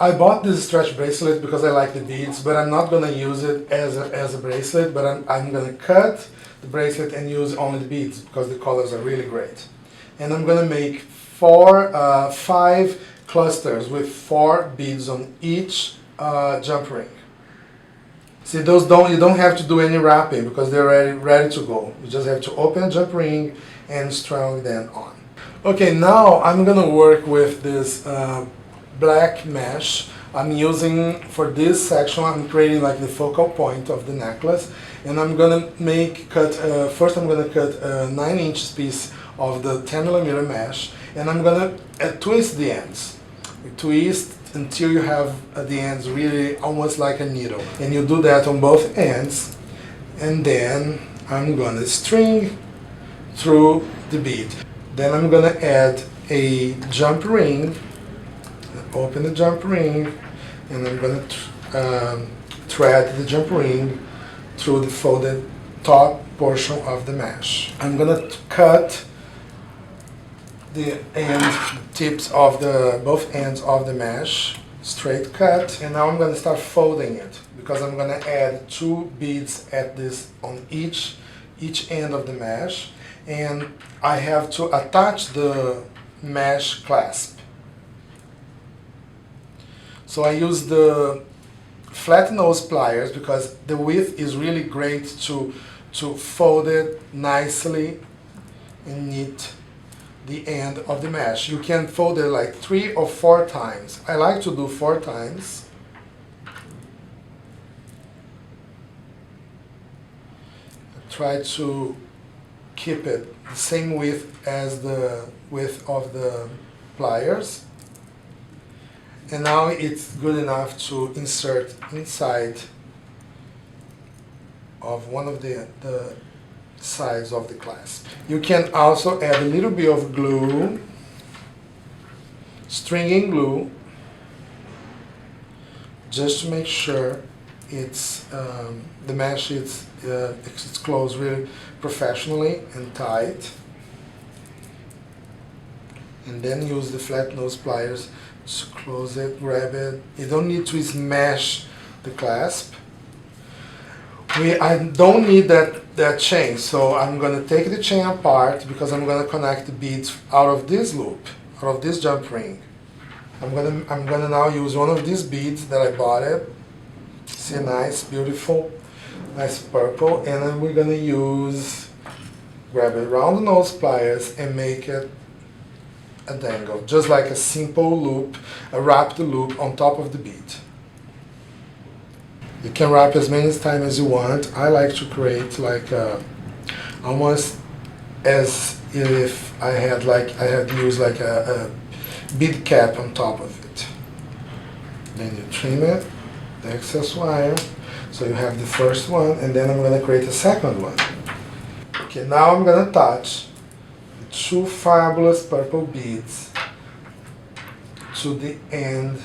I bought this stretch bracelet because I like the beads, but I'm not going to use it as a bracelet, but I'm going to cut the bracelet and use only the beads because the colors are really great. And I'm going to make 5 clusters with 4 beads on each jump ring. See, you don't have to do any wrapping because they're already ready to go. You just have to open a jump ring and string them on. Okay, now I'm going to work with this black mesh. I'm using, for this section, I'm creating like the focal point of the necklace, and I'm gonna first I'm gonna cut a 9-inch piece of the 10mm mesh, and I'm gonna twist the ends. You twist until you have the ends really almost like a needle, and you do that on both ends, and then I'm gonna string through the bead. Then I'm gonna add a jump ring. Open the jump ring, and I'm going to thread the jump ring through the folded top portion of the mesh. I'm going to cut the tips of both ends of the mesh, straight cut, and now I'm going to start folding it because I'm going to add 2 beads on each end of the mesh, and I have to attach the mesh clasp. So I use the flat nose pliers because the width is really great to fold it nicely and knit the end of the mesh. You can fold it like 3 or 4 times. I like to do 4 times. Try to keep it the same width as the width of the pliers. And now it's good enough to insert inside of one of the sides of the clasp. You can also add a little bit of glue, stringing glue, just to make sure the mesh it's closed really professionally and tight. And then use the flat nose pliers to close it, grab it. You don't need to smash the clasp. I don't need that chain, so I'm going to take the chain apart because I'm going to connect the beads out of this loop, out of this jump ring. I'm gonna now use one of these beads that I bought it. See, nice, beautiful, nice purple, and then we're gonna grab it around the nose pliers and make it a dangle, just like a simple loop, a wrapped loop on top of the bead. You can wrap as many times as you want. I like to create like almost as if I had used like a bead cap on top of it. Then you trim it, the excess wire, so you have the first one, and then I'm going to create a second one. Okay, now I'm going to attach the 2 fabulous purple beads to the end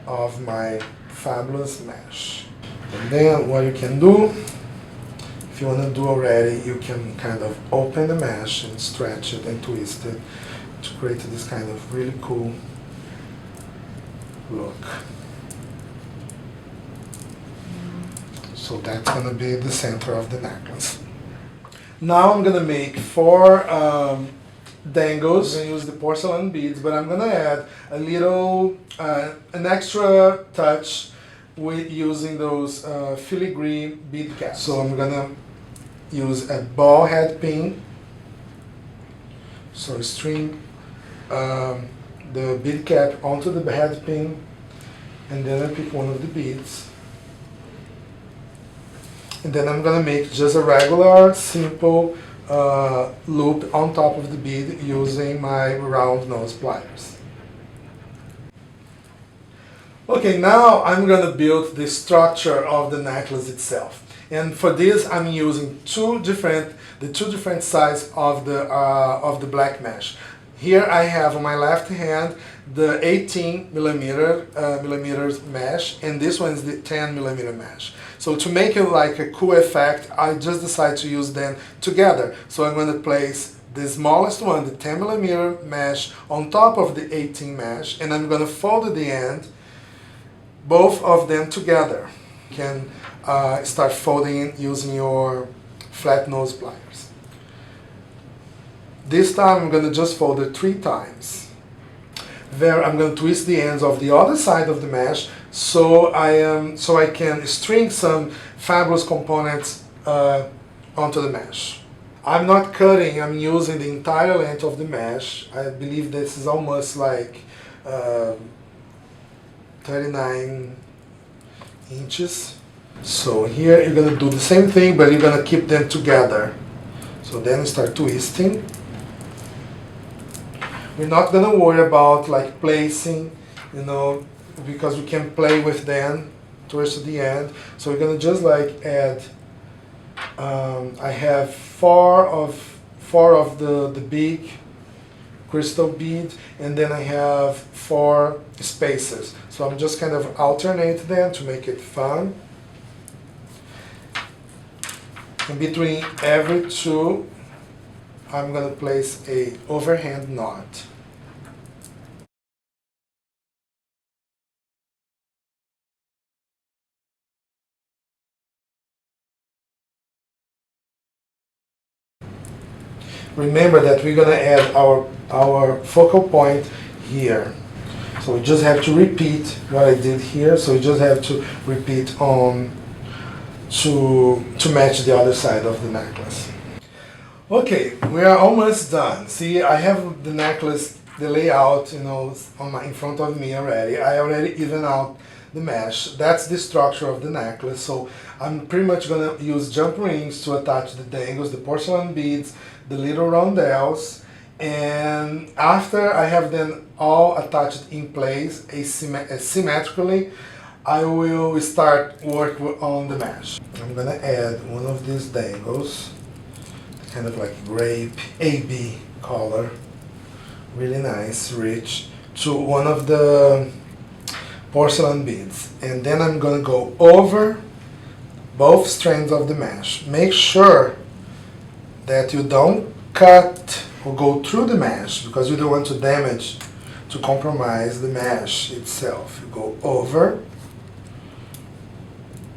of my fabulous mesh. And then what you can do, if you want to do already, you can kind of open the mesh and stretch it and twist it to create this kind of really cool look. So that's going to be the center of the necklace. Now I'm going to make 4 dangles. I'm going to use the porcelain beads, but I'm going to add a little, an extra touch with using those filigree bead caps. So I'm going to use a ball head pin. So string the bead cap onto the head pin, and then I pick one of the beads. And then I'm going to make just a regular, simple loop on top of the bead using my round nose pliers. Okay, now I'm going to build the structure of the necklace itself. And for this, I'm using the two different sides of the black mesh. Here I have on my left hand the 18 millimeters mesh, and this one is the 10 millimeter mesh. So to make it like a cool effect, I just decided to use them together. So I'm going to place the smallest one, the 10 millimeter mesh, on top of the 18 mesh, and I'm going to fold the end both of them together. You can start folding using your flat nose pliers. This time I'm going to just fold it 3 times. There I'm going to twist the ends of the other side of the mesh so I can string some fabulous components onto the mesh. I'm not cutting, I'm using the entire length of the mesh. I believe this is almost like 39 inches. So here you're going to do the same thing, but you're going to keep them together. So then you start twisting. We're not going to worry about like placing, you know, because we can play with them towards the end. So we're going to just like add, I have four of the big crystal bead, and then I have 4 spacers. So I'm just kind of alternate them to make it fun. In between every 2, I'm going to place a overhand knot. Remember that we're going to add our focal point here. So we just have to repeat what I did here. So we just have to repeat on to match the other side of the necklace. Okay, we are almost done. See, I have the necklace, the layout, you know, in front of me already. I already even out the mesh. That's the structure of the necklace. So I'm pretty much going to use jump rings to attach the dangles, the porcelain beads, the little rondelles, and after I have them all attached in place symmetrically, I will start work on the mesh. I'm going to add one of these dangles, kind of like grape AB color, really nice, rich, to one of the porcelain beads, and then I'm going to go over both strands of the mesh. Make sure that you don't cut or go through the mesh because you don't want to damage, to compromise the mesh itself. You go over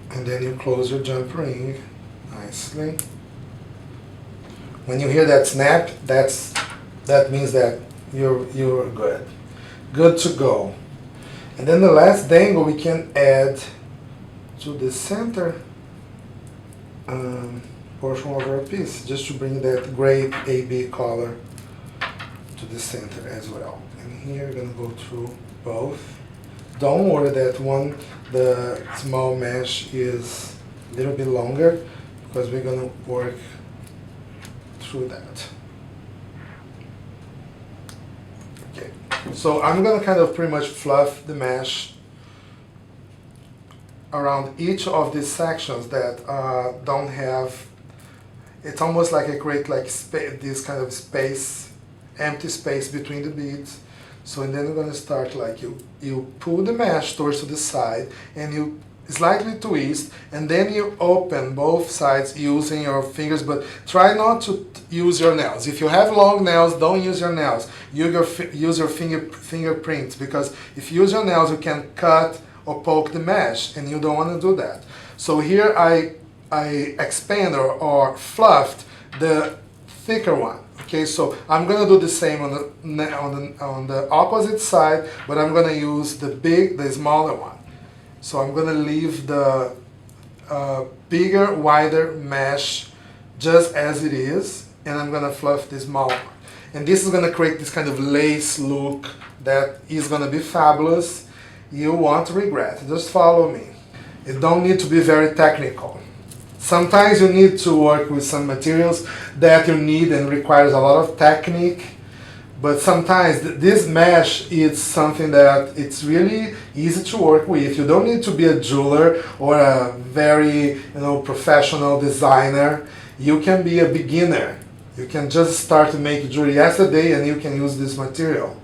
and then you close your jump ring nicely. When you hear that snap, that means that you're good to go. And then the last dangle we can add to the center portion of our piece, just to bring that grape AB color to the center as well. And here we're going to go through both. Don't worry that the small mesh is a little bit longer because we're going to work through that. Okay, so I'm going to kind of pretty much fluff the mesh around each of these sections that don't have, it's almost like I create like this kind of space, empty space between the beads. So and then you're going to start like you pull the mesh towards to the side and you slightly twist, and then you open both sides using your fingers, but try not to use your nails. If you have long nails, don't use your nails. Use your fingerprints, because if you use your nails, you can cut or poke the mesh, and you don't want to do that. So here I expand or fluffed the thicker one. Okay, so I'm gonna do the same on the opposite side, but I'm gonna use the smaller one. So I'm gonna leave the bigger, wider mesh just as it is, and I'm gonna fluff the small one. And this is gonna create this kind of lace look that is gonna be fabulous. You won't regret. Just follow me. It don't need to be very technical. Sometimes you need to work with some materials that you need and requires a lot of technique, but sometimes this mesh is something that it's really easy to work with. You don't need to be a jeweler or a very professional designer. You can be a beginner. You can just start to make jewelry yesterday and you can use this material.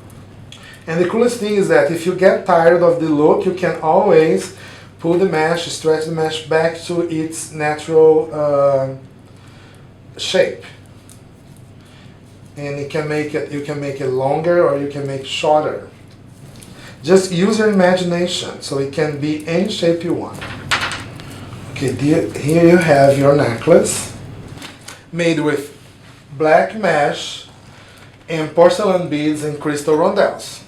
And the coolest thing is that if you get tired of the look, you can always pull the mesh, stretch the mesh back to its natural shape. And you can make it longer or you can make it shorter. Just use your imagination, so it can be any shape you want. Okay, here you have your necklace made with black mesh and porcelain beads and crystal rondelles.